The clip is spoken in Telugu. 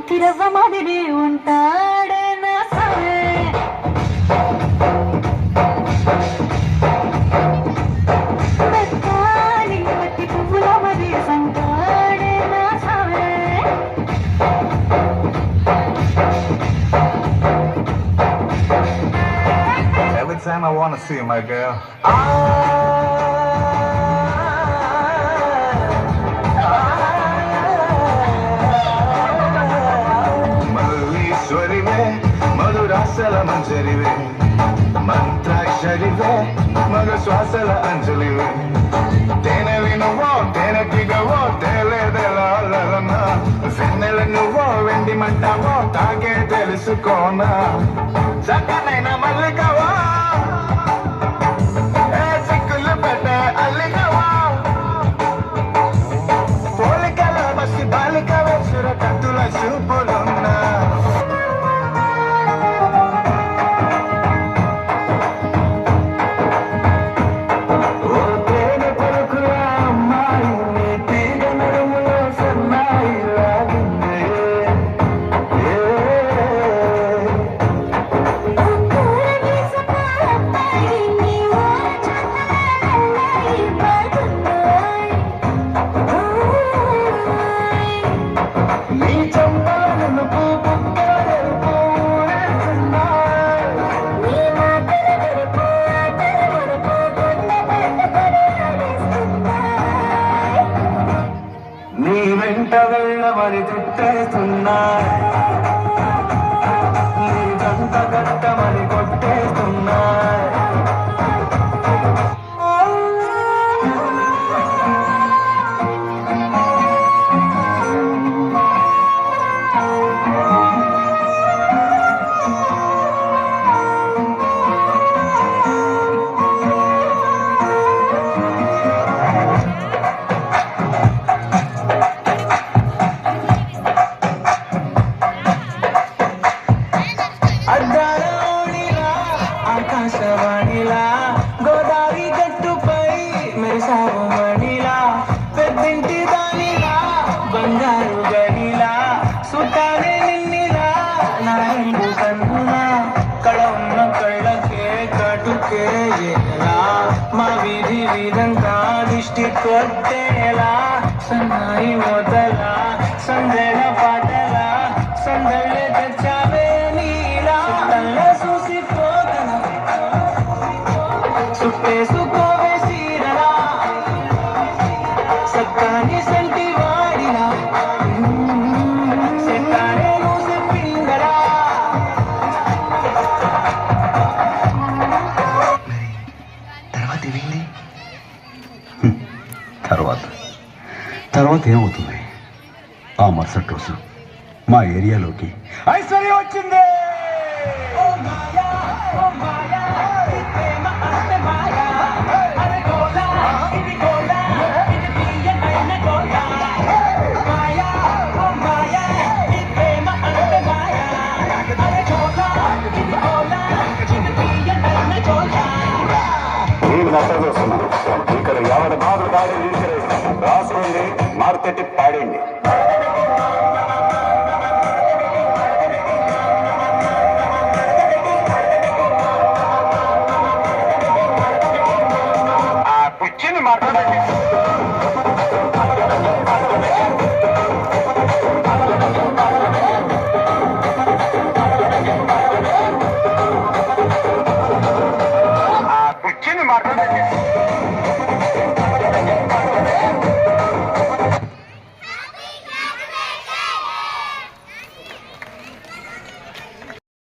తిరవ్వ మాదిరి ఉంటాడే నా సామే మెత్తాని మట్టి పువ్వుల మరి సంటాడే నా సామే Every time I want to see you, my girl. మధురీశ్వరివే మధురాసల మంజరివే మంత్రాక్షరివే మగ శ్వాసల అంజలివే తేనెవి నువ్వో తేనెటిగవో తేలేదెలన వెన్నెల నువ్వో వెండి మంటావో తాగే తెలుసుకోనా చక్కనైన మల్లికవా చిక్కులు పెట్టే అల్లికవా పోలికల బస్సి బాలికవే సురకత్తుల చూపులున్నా నీ వెంట వెళ్ళమని తిట్టేస్తున్నా నీ జంట గట్టమని కొట్టేస్తున్నా ఆకాశవాణిలా గోదావరి గట్టుపై మెరిసావు మణిలా పెద్దింటి దానిలా బంగారు గనిలా సుతానే నిన్నిలా నా ఇంటి కన్నులా కళ ఉన్న కళ్ళకే కటుకే ఎలా మా వీధి వీధంతా దిష్టి కొట్టేలా సన్నాయి మొదలా సందెల పాటలా సందళ్ళే తెచ్చావే నీలా చూసి సుప్పేసుకోవే సీరలా సక్కాని సంటి వాడినా సెక్కానే నువ్వు పింగళా తర్వాత ఏమైంది? తర్వాత ఏమవుతుంది? ఆ మరుసటి రోజు మా ఏరియాలోకి ఐశ్వర్య వచ్చింది. ఇక్కడ ఎవరి బాధలు బాగా రాసుకోండి, మార్కెట్ పాడండి. ఆ పిచ్చిని మాట్లాడండి.